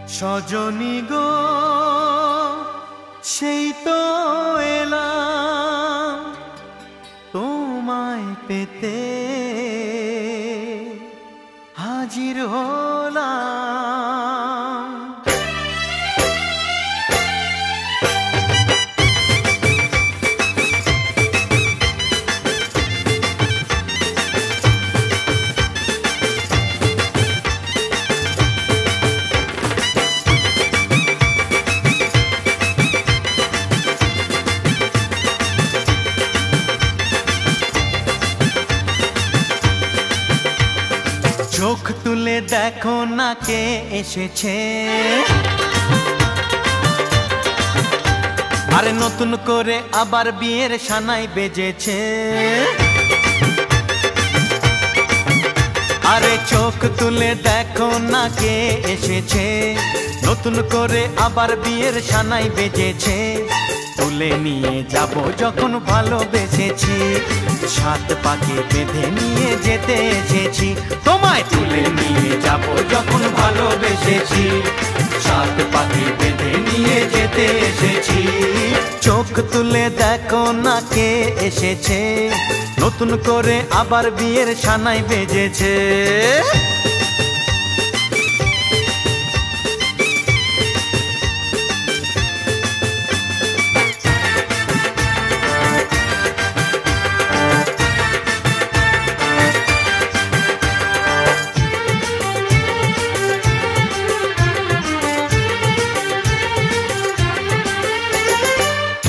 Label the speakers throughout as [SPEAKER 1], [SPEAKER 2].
[SPEAKER 1] সজনী গো সেই তো এলাম তোমায় পেতে হাজির হলাম। চোখ তুলে দেখো না কে এসেছে, আরে নতুন করে আবার বিয়ের সানাই বেজেছে। আরে চোখ তুলে দেখো না কে এসেছে, নতুন করে আবার বিয়ের সানাই বেজেছে। তুলে নিয়ে যাব যখন ভালোবেসেছি, সাত পাকে বেঁধে নিয়ে যেতে এসেছি। তোমায় তুলে নিয়ে যাব যখন ভালোবেসেছি, সাত পাকে বেঁধে নিয়ে যেতে এসেছি। চোখ তুলে দেখো না কে এসেছে, নতুন করে আবার বিয়ের সানাই বেজেছে।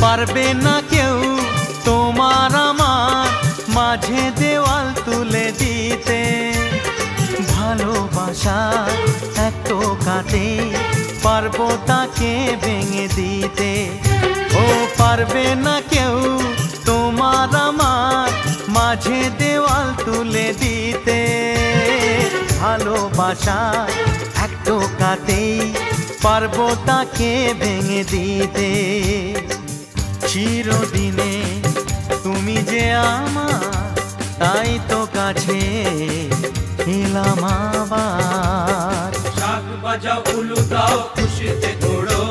[SPEAKER 1] পারবে না কেউ তোমার আমার মাঝে দেওয়াল তুলে দিতে, ভালোবাসা এত কাটে পারবো তাকে ভেঙে দিতে। ও পারবে না কেউ তোমার আমার মাঝে দেওয়াল তুলে দিতে, ভালোবাসা এত কাটে পারবো তাকে ভেঙে দিতে। চিরদিনে তুমি যে আমার, তাই তো কাছে এলাম আবার।
[SPEAKER 2] শাক বাজাও উলু দাও খুশিতে ঘোড়ো,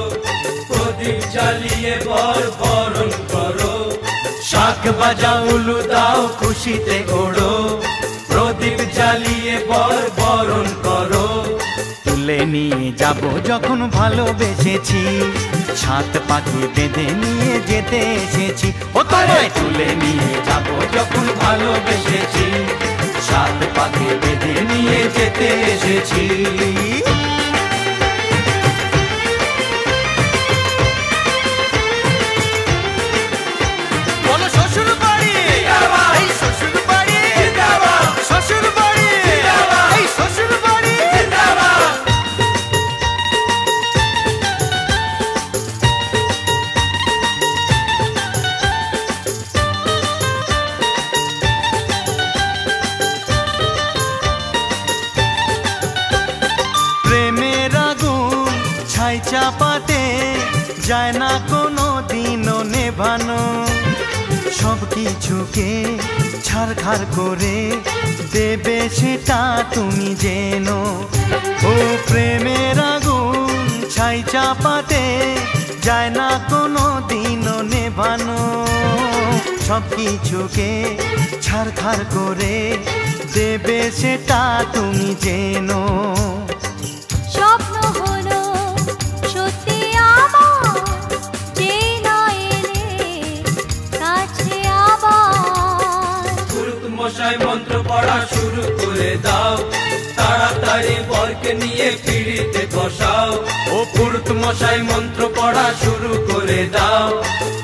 [SPEAKER 2] প্রদীপ জ্বালিয়ে বরণ করো।
[SPEAKER 1] শাক বাজাও উলু দাও খুশিতে ঘোড়ো, প্রদীপ জ্বালিয়ে বরণ করো। তুলে নিয়ে যাব যখন ভালোবেসেছি, সাত পাকে বেঁধে নিয়ে যেতে এসেছি। ও তোমায় তুলে নিয়ে যাব যখন ভালোবেসেছি, সাত পাকে বেঁধে নিয়ে যেতে এসেছি। বলো শ্বশুর বাড়ি, এই শ্বশুর বাড়ি, শ্বশুর বাড়ি, এই শ্বশুর বাড়ি। প্রেমের আগুন ছাই চাপাতে যায় না কোনো দিনও নেভানো, সব কিছুকে ছারখার করে দেবে সেটা তুমি জেনো। ও প্রেমের আগুন ছাই চাপাতে যায় না কোনো দিনও নেভানো, সব কিছুকে ছারখার করে দেবে সেটা তুমি জেনো।
[SPEAKER 3] স্বপ্ন হলো সত্যি আমার, যে না এলে কাছে আবার।
[SPEAKER 2] পুরুত মশাই মন্ত্র পড়া শুরু করে দাও, তাড়াতাড়ি বরকে নিয়ে পিড়িতে বসাও। ও পুরুত মশাই মন্ত্র পড়া শুরু করে দাও,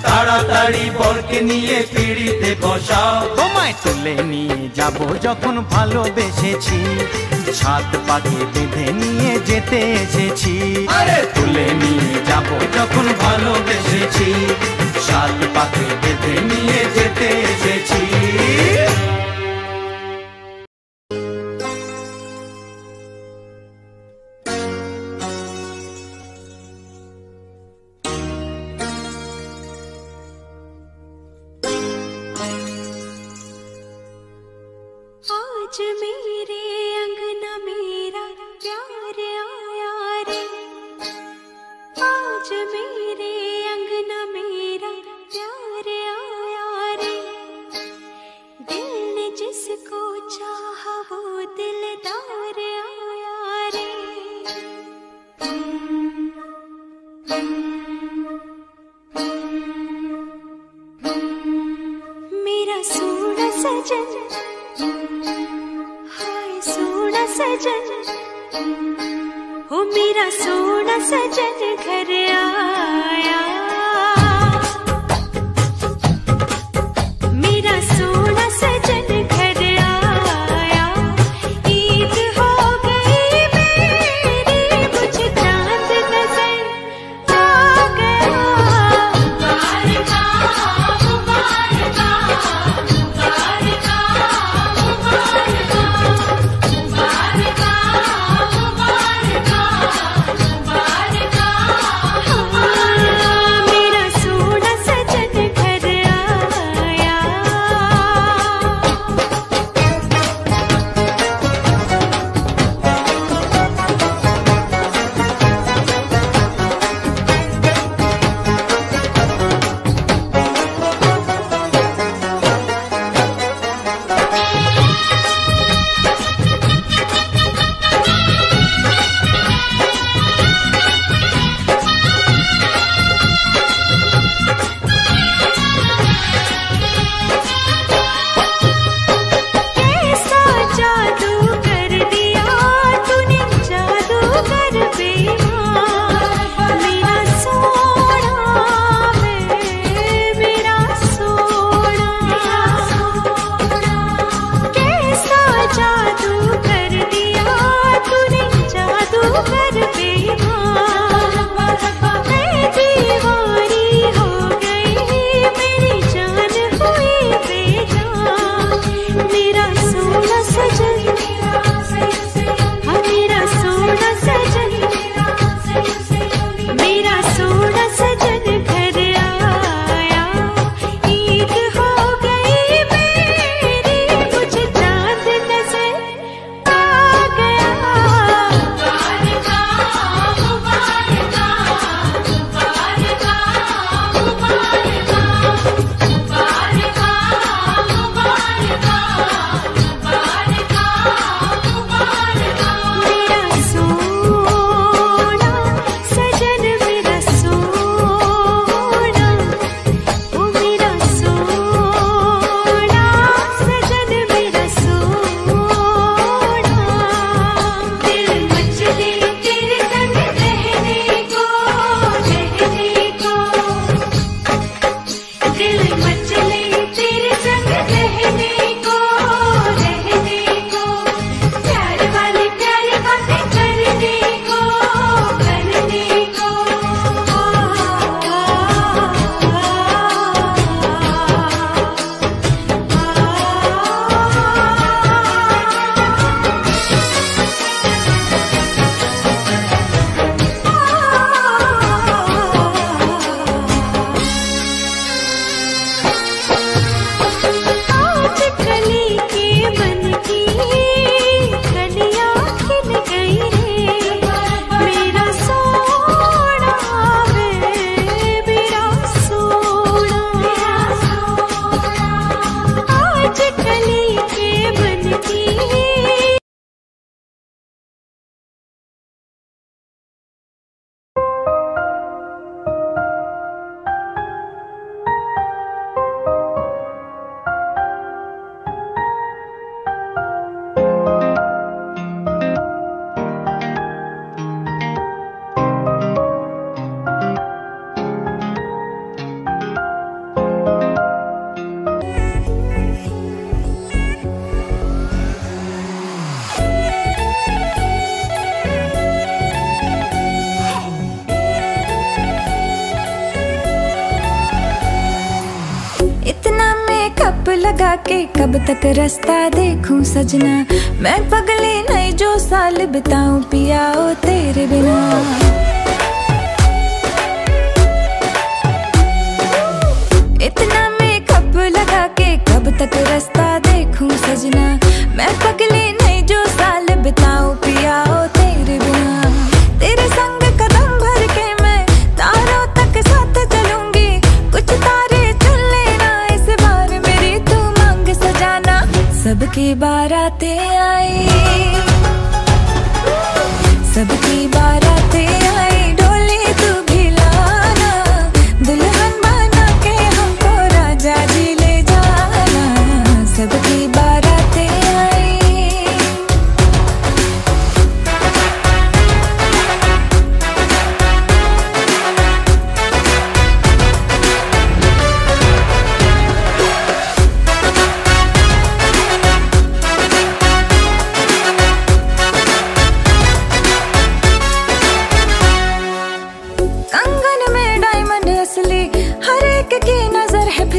[SPEAKER 2] তাড়াতাড়ি বরকে নিয়ে পিড়িতে বসাও।
[SPEAKER 1] তোমায় তুলে নিয়ে যাব যখন ভালোবেসেছি, সাত পাকে বেঁধে নিয়ে যেতে এসেছি।
[SPEAKER 2] আরে
[SPEAKER 1] তুলে নিয়ে যাব যখন ভালোবেসেছি, সাত পাকে বেঁধে নিয়ে যেতে এসেছি।
[SPEAKER 3] आज मेरे अंगना मेरा प्यार आया रे, मेरा सोना सजन, हाय सोना सजन, हो मेरा सोना सजन घर आया। मेरा सोना सजन घर आया, ईद हो गई मेरी, मुझे चांद नजर आ गया। मुबारका मुबारका मुबारका मुबारका मुबारका मुबारका मुबारका। मेरा सोना सजन घर आया। कैसा जादू कर दिया तूने, जादूगर बेईमान। मेरा सोना है मेरा सोना, कैसा जादू कर दिया तूने, जादूगर बेईमान। मैं दीवानी हो गई, मेरी जान हुई बेजान। मेरा सोना सजन, हाँ मेरा सोना सजन, मेरा सोना सजन घर आया। ईद हो गई मेरी, मुझे चांद नजर आ गया। मुबारका मुबारका मुबारका मुबारका मुबारका मुबारका मुबारका मुबारका। मेरा सोना सजन, मेरा सोना, ओ मेरा सोना सजन, मेरा सोना। दिल मचले तेरे संग रहने को, रहने को। दिल मचले तेरे संग रहने को, रहने को। प्यार वाली प्यारी बातें करने को, करने को। आज कली के मन की कलियां खिल गई रे। मेरा सोना है मेरा सोना, आज कली के मन की। इतना मेकअप लगा के कब तक रास्ता देखूं सजना। मैं पगली नहीं जो साल बिताऊं पिया ओ तेरे बिना। इतना मेकअप लगा के कब तक रास्ता देखूं सजना। मैं पगली नहीं जो साल बिताऊं पिया ओ तेरे बिना। तेरे संग कदम भर के मैं तारों तक साथ चलूंगी। कुछ तारे चुन लेना इस बार मेरी तू मांग सजाना। सबकी बारातें आई, सबकी बारातें आई, डोली तू भी ला।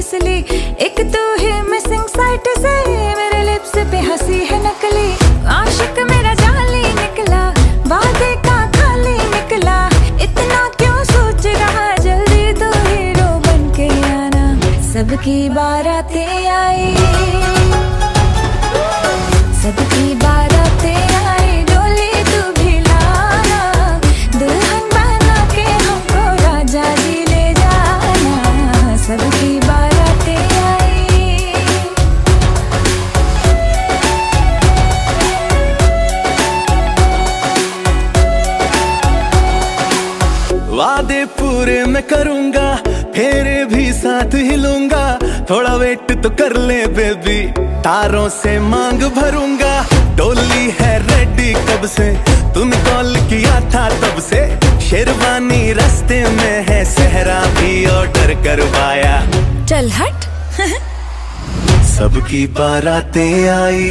[SPEAKER 3] फिसली, एक तू ही मिसिंग साइट से मेरे लिप्स पे हंसी है नकली। आशिक मेरा जाली निकला, वादे का खाली निकला, इतना क्यों सोच रहा, जल्दी तो हीरो बन के आना। सबकी बारातें आई, सबकी बारातें आई, डोली तू भी लाना, दुल्हन बना के हमको राजा जी ले जाना। सबकी बारातें आई।
[SPEAKER 4] वादे पूरे मैं करूंगा, फेरे भी साथ ही लूंगा, थोड़ा वेट तो कर ले बेबी, तारों से मांग भरूंगा। डोली है रेडी कब से, तूने कॉल किया था तब से, शेरवानी रास्ते में है, सहरा भी ऑर्डर करवाया।
[SPEAKER 3] चल हट।
[SPEAKER 4] सबकी बारातें आई,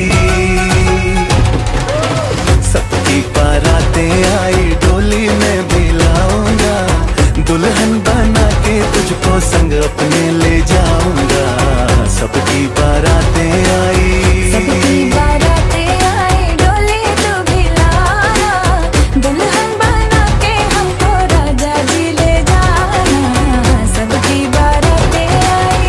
[SPEAKER 4] सबकी बारातें आई, डोली में भी लाऊंगा, दुल्हन बना के तुझको संग अपने ले जाऊंगा। सबकी बारातें आई,
[SPEAKER 3] सबकी बारातें आई, डोली तू भी लाना, दुल्हन बना के हमको राजा जी ले जाना। सबकी बारातें आई।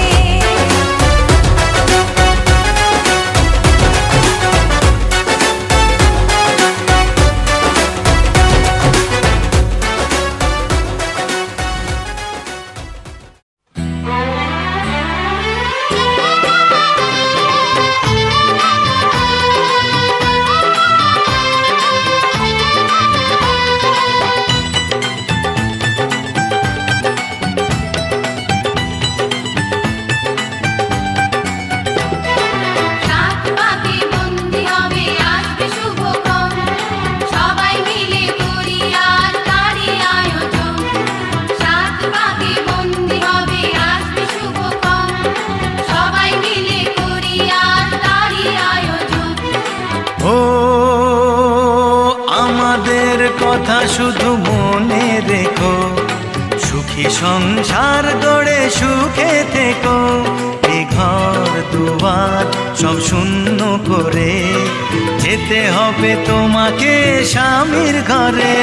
[SPEAKER 1] কথা শুধু মনে রেখো, সুখী সংসার গড়ে সুখে থেকো। এ ঘর দুয়ার সব শূন্য করে যেতে হবে তোমাকে স্বামীর ঘরে।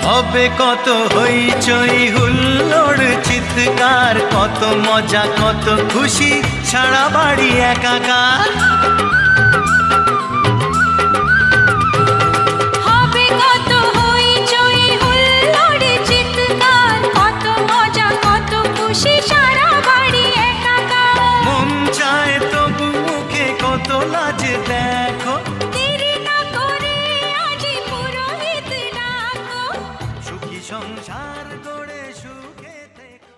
[SPEAKER 1] হবে কত হইচই হুল্লোড় চিৎকার, কত মজা কত খুশি, সারা বাড়ি একাকার।
[SPEAKER 3] হবে কত হইচই হুল্লোড় চিৎকার, কত মজা কত খুশি, সারা বাড়ি একাকার।
[SPEAKER 1] মন চায় তবু মুখে কত লাজ দেখো,
[SPEAKER 3] দেরি না করে আজি পুরোহিত ডাকো।
[SPEAKER 1] সুখী সংসার গড়ে সুখে থেকো।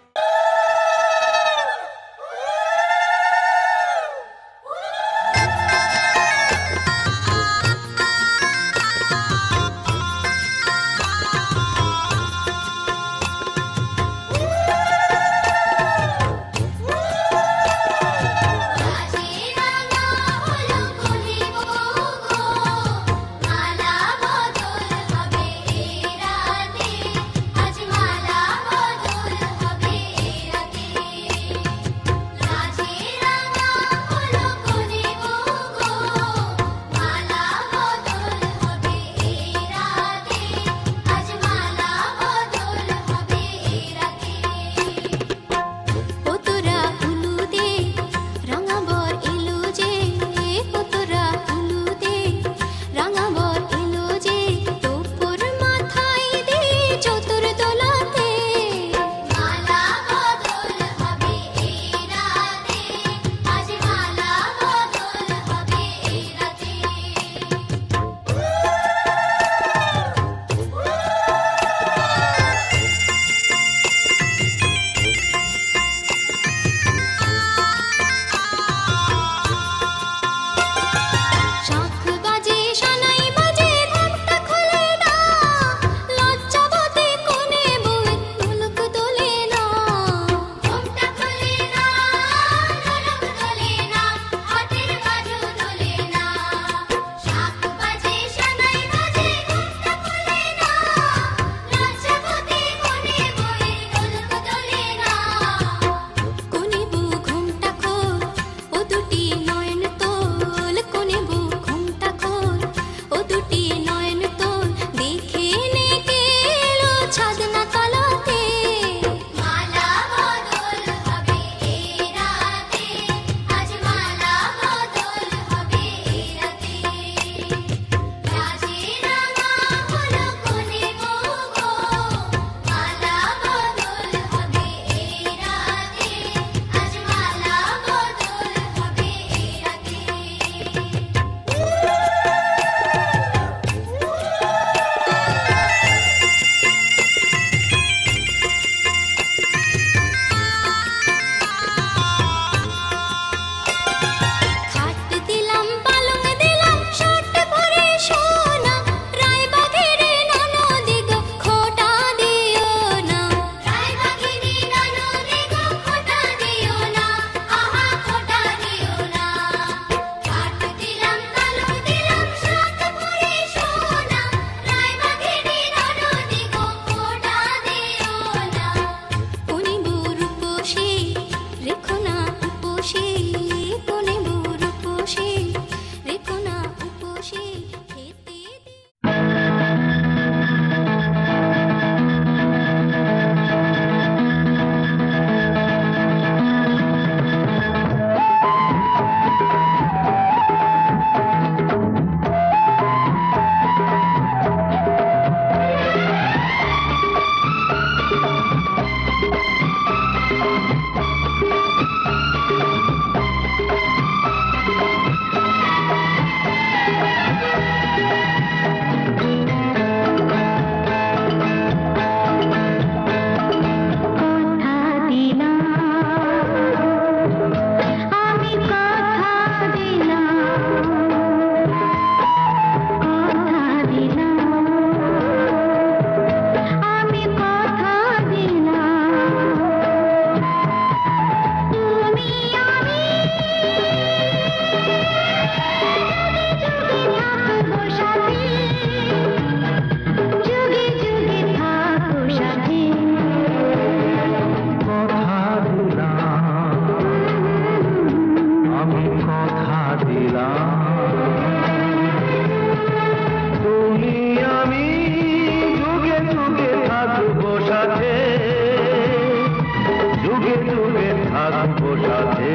[SPEAKER 4] থাকবো সাথে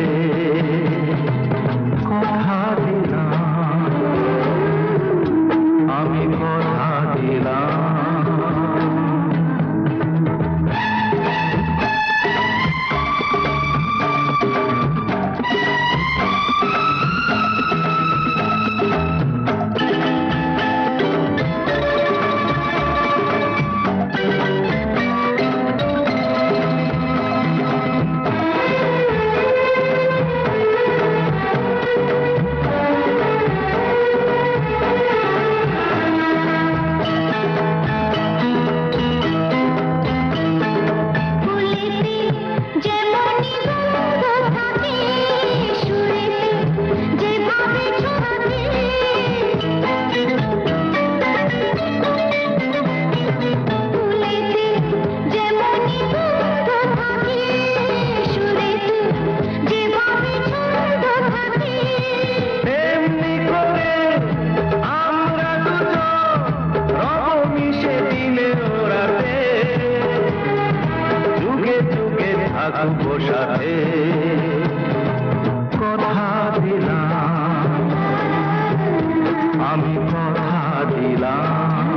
[SPEAKER 4] কথা দিলাম আমি কথা দিলাম থাকবো সাথে কথা দিলাম আমি কথা দিলাম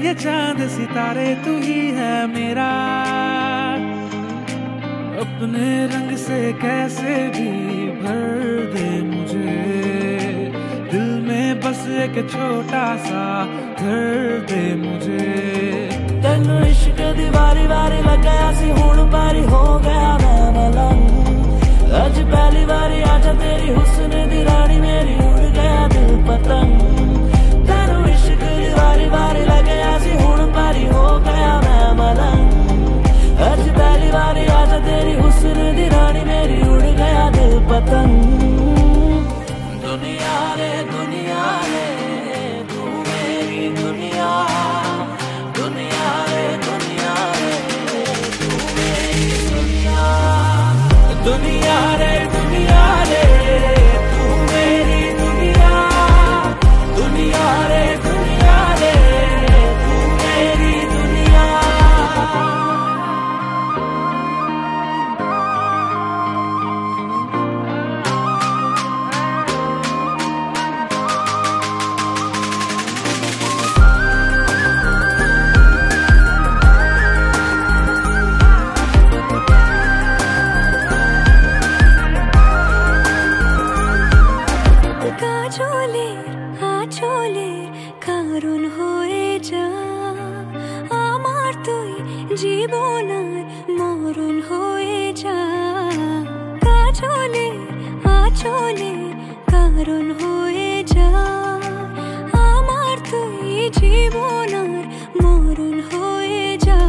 [SPEAKER 5] ये चांद सितारे तू ही है मेरा अपने रंग से कैसे भी भर दे मुझे दिल में बस एक छोटा सा घर दे मुझे तेनू इश्क दी बारी बारी लगा सी हुण पारी हो गया मैं मलंग अज पहली बारी आजा तेरी हुस्न दी रानी मेरी उड़ गया दिल पतंग तेनू इश्क दी बारी बारी लगा सी हुण पारी हो गया मैं मलंग अज पहली बारी आजा तेरी हुस्न दी रानी मेरी उड़ गया दिल पतंग दुनिया रे तू मेरी दुनिया दुनिया रे तू मेरी दुनिया दुनिया रे तू मेरी दुनिया दुनिया रे तू मेरी दुनिया
[SPEAKER 3] আঁচলে আঁচলে কারণ হয়ে যা আমার তুই জীবন আর মরণ হয়ে যা।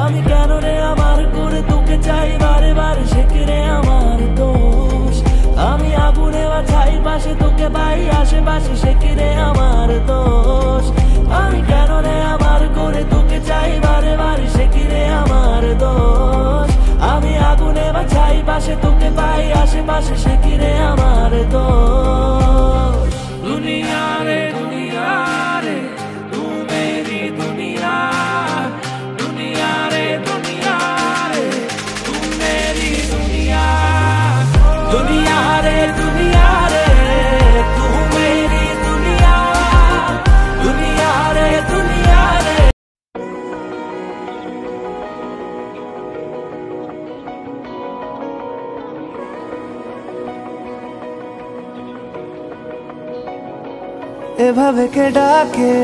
[SPEAKER 6] আমি কেন রে আমার করে তোকে চাই বারে বারে, সে কি রে আমার দোষ? আমি আগুনে বা ছাই পাশে তোকে পাই আশেপাশে, সে কি রে আমার দোষ? আমি কেন রে আমার করে তোকে চাই বারে বারে, সে কি রে আমার দোষ? আমি আগুনে বা ছাই পাশে তোকে পাই আশেপাশে, সে কি রে আমার দোষ? দুনিয়া রে দুনিয়া রে তু মেরি দুনিয়া, দুনিয়া রে দুনিয়া রে তু মেরি দুনিয়া, দুনিয়া রে দুনিয়া রে তু মেরি দুনিয়া, দুনিয়া রে দুনিয়া রে।
[SPEAKER 4] এভাবে কে ডাকে,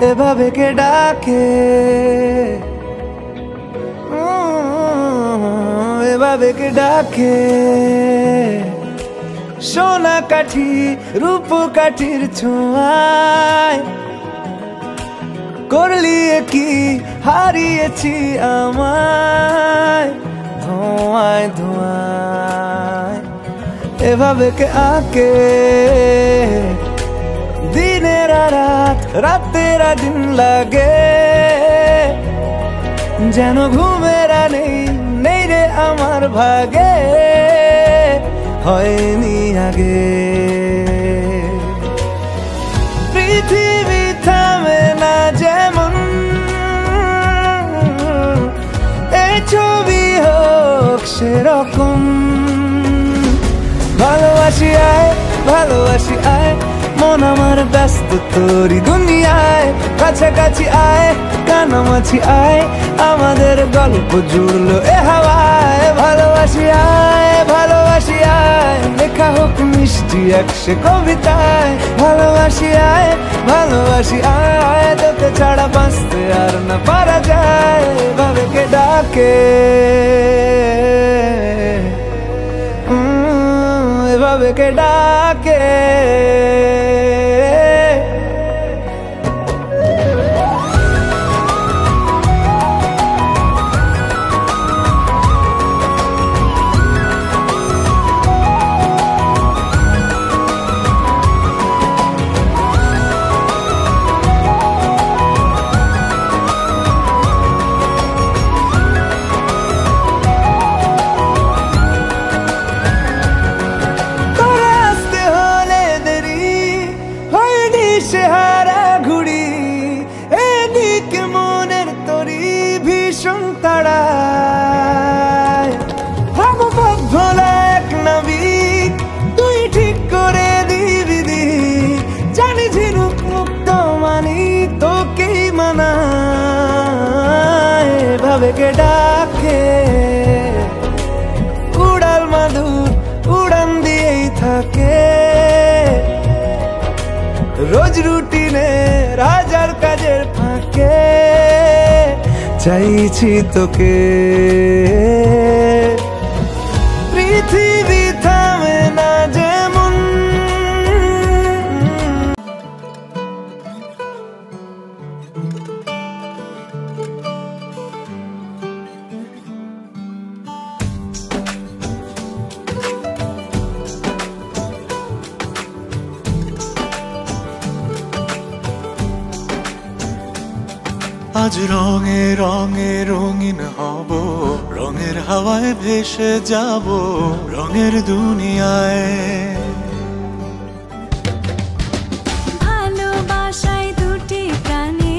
[SPEAKER 4] এভাবে কে ডাকে, এভাবে কে ডাকে? সোনা কাঠি রূপ কাঠির ছোঁয়ায় করলি কি হারিয়েছি আমায় ধোঁয়ায় ধোঁয়ায়। এভাবে কে আকে দিনের রাত রাতের দিন লাগে, যেন ঘুমেরা নেই নেই রে আমার ভাগে, হয়নি আগে। পৃথিবী থামে না যেমন, এই ছবি হোক সেরকম। ভালোবাসি আয় ভালোবাসি আয়, মন আমার ব্যস্ত তোরি দুনিয়ায়। কাছাকাছি আয় কানামাছি আয়, আমাদের গল্প জুড়লো এ হাওয়ায়। ভালোবাসি আয় ভালোবাসি আয়, লেখা হোক মিষ্টি একশে কবিতায়। ভালোবাসি আয় ভালোবাসি আয়, তোকে ছাড়া বাঁচতে আর না পারা যায়। ভাবে কে ডাকে, এভাবে কে ডাকে? কে ডাকে উড়াল মাদুর উড়ান দিয়েই থাকে, রোজ রুটিনে রাজার কাজের ফাঁকে। চাইছি তোকে, পৃথিবী থামে না যেমন।
[SPEAKER 7] আজ রঙে রঙে রঙিন হব, রঙের হাওয়ায় ভেসে যাব রঙের দুনিয়ায়।
[SPEAKER 3] ভালোবাসায় দুটি প্রাণে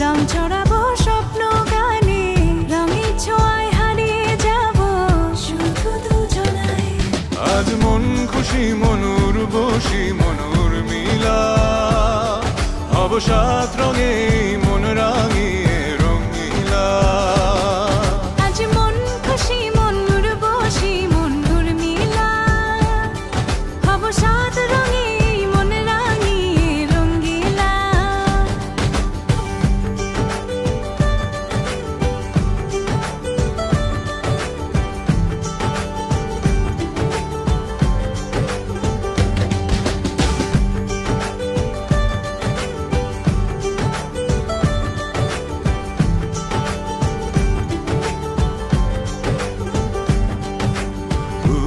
[SPEAKER 3] রং ছড়াবো স্বপ্ন গানে, রঙের ছোঁয়ায় হারিয়ে যাব শুধু দুজনায়।
[SPEAKER 7] আজ মন খুশি মনুর বসি মনুর মিলা, হব সাত রঙে মন রাঙিয়ে রঙিলা।
[SPEAKER 3] আজ মন খুশি মনুর বসি মনুর মিলা, হব সাত রঙে মন রাঙিয়ে রঙ্গিলা।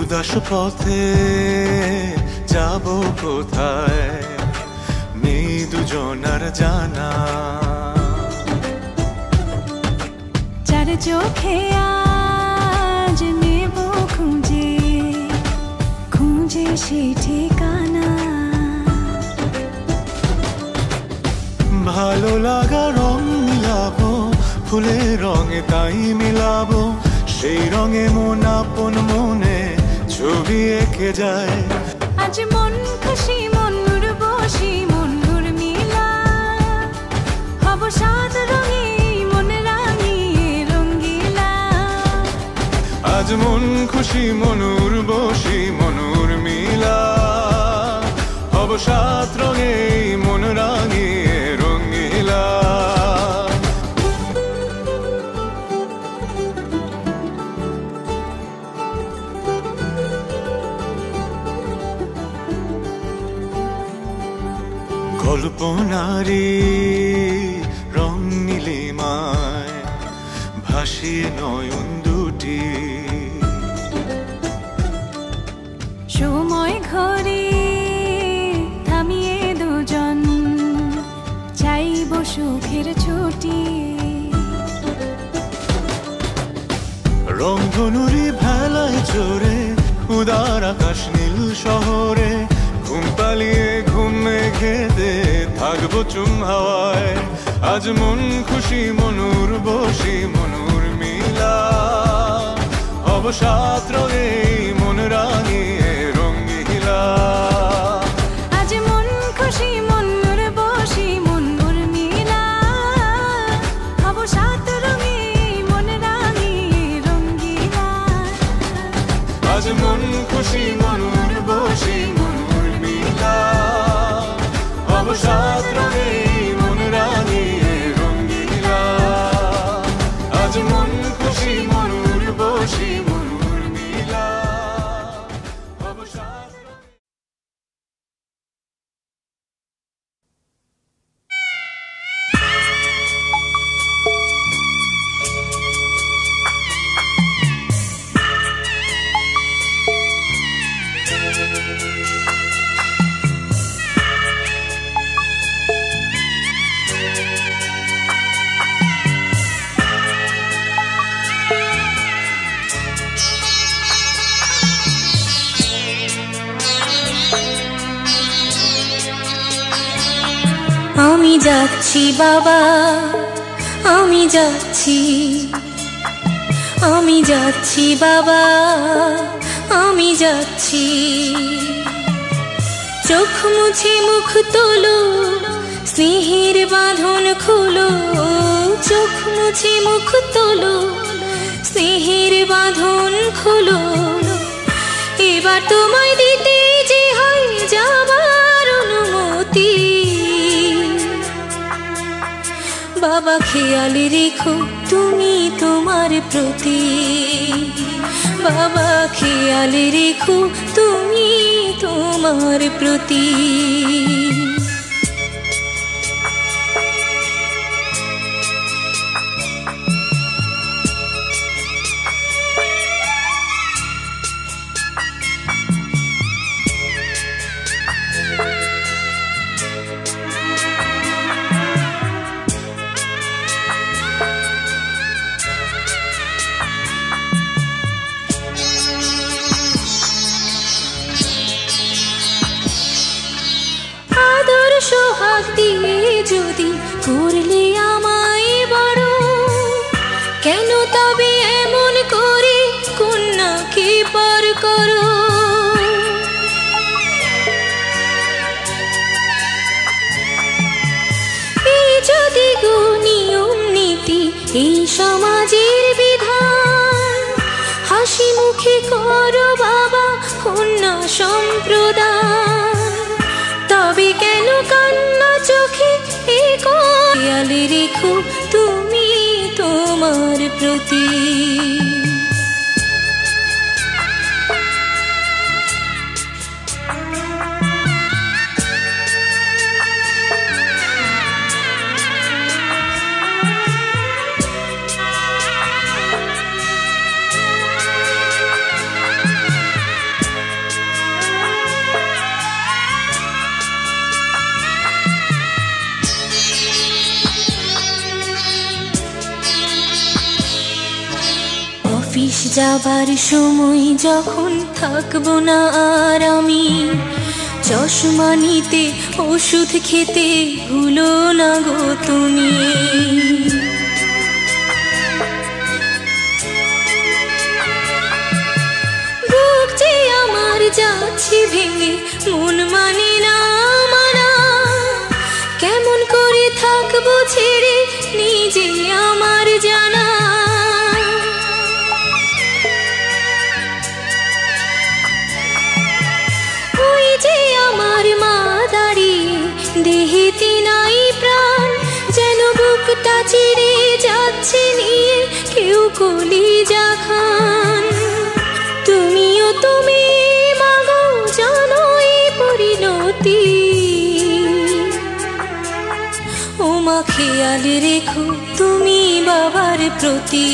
[SPEAKER 7] উদাস পথে যাব কোথায় নেই দুজনার জানা।
[SPEAKER 3] চার চোখে আজ নেব খুঁজে খুঁজে সে ঠিকানা।
[SPEAKER 7] ভালো লাগা রং মিলাবো ফুলের রঙে তাই মিলাবো সেই রঙে মন আপন মনে ছবি এঁকে যায়।
[SPEAKER 3] আজ মন খুশি মন উর্বশী মন উর্মিলা হব সাত রঙে মন রাঙিয়ে রঙ্গিলা।
[SPEAKER 7] আজ মন খুশি মন উর্বশী মন উর্মিলা হব সাত রঙে মন রাঙিয়ে রঙ্গিলা। কল্পনারি রং নীলিমায় ভাসিয়ে নয়ন দুটি।
[SPEAKER 3] সময় ঘরে থামিয়ে দুজন চাইব সুখের ছুটি।
[SPEAKER 7] রংধনুরি ভেলায় চড়ে উদার আকাশ নীল শহরে ঘুম পালিয়ে ঘুম মেঘেতে থাকবো চুম হাওয়ায়। আজ মন খুশি মন উর্বশী মন উর্মিলা হব সাত রঙে মন রাঙিয়ে রঙ্গিলা।
[SPEAKER 3] আজ মন খুশি মন উর্বশী মন উর্মিলা হব সাত রঙে মন রাঙিয়ে রঙ্গিলা।
[SPEAKER 7] আজ মন খুশি মন উর্বশী মন উর্মিলা হব সাত রঙে মন রাঙিয়ে রঙ্গিলা। আজ মন খুশি মন উর্বশী মন উর্মিলা হব সাত রঙে।
[SPEAKER 8] আমি যাচ্ছি বাবা আমি যাচ্ছি আমি যাচ্ছি বাবা আমি যাচ্ছি। চোখ মুছে মুখ তোলো স্নেহের বাঁধন খোলো। চোখ মুছে মুখ তোলো স্নেহের বাঁধন খোলো। এবার তোমায় দিতে যে হয় যাবার অনুমতি। বাবা খেয়াল রেখো তুমি তোমার প্রতি। বাবা খেয়াল রেখো তুমি তোমার প্রতি। সোহাগ দিয়ে যদি করলে আমায় বড় কেন তবে এমন করে কন্যাকে পর করো। এই যদি গো নিয়ম নীতি এই সমাজের বিধান হাসি মুখে করো বাবা কন্যা সম্প্রদান। তবে কেন কান্না চোখে খেয়াল রেখো তুমি তোমার প্রতি। অফিস যাবার সময় যখন থাকবো না আর আমি, চশমা নিতে ওষুধ খেতে ভুলো না গো তুমি। বুক যে আমার যাচ্ছে ভেঙে, মন মানে না মানা, কেমন করে থাকবো ছেড়ে নিজে আমার জানা। ওই যে আমার মা দাঁড়িয়ে, দেহেতে নাই প্রাণ, যেন বুকটা চিরে যাচ্ছে নিয়ে কেউ কলিজা খান। তুমিও তুমি মাগো জানো এই পরিণতি, ও মা খেয়াল রেখো তুমি বাবার প্রতি,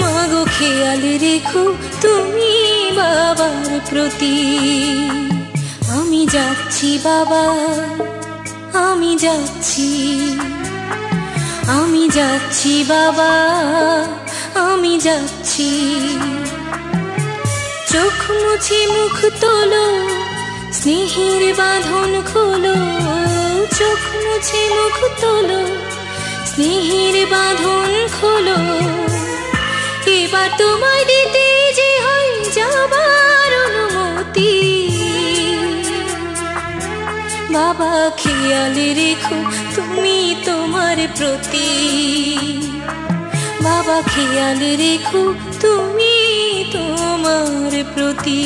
[SPEAKER 8] মাগো খেয়াল রেখো তুমি বাবার প্রতি। আমি যাচ্ছি বাবা, আমি যাচ্ছি, আমি যাচ্ছি বাবা, আমি যাচ্ছি। চোখ মুছে মুখ তোলো, স্নেহের বাঁধন খোলো, চোখ মুছে মুখ তোলো, স্নেহের বাঁধন খোলো। এবার তোমায় দিতে যে হয় যাবার অনুমতি, বাবা খেয়াল রেখো তুমি তোমার প্রতি, বাবা খেয়াল রেখো তুমি তোমার প্রতি।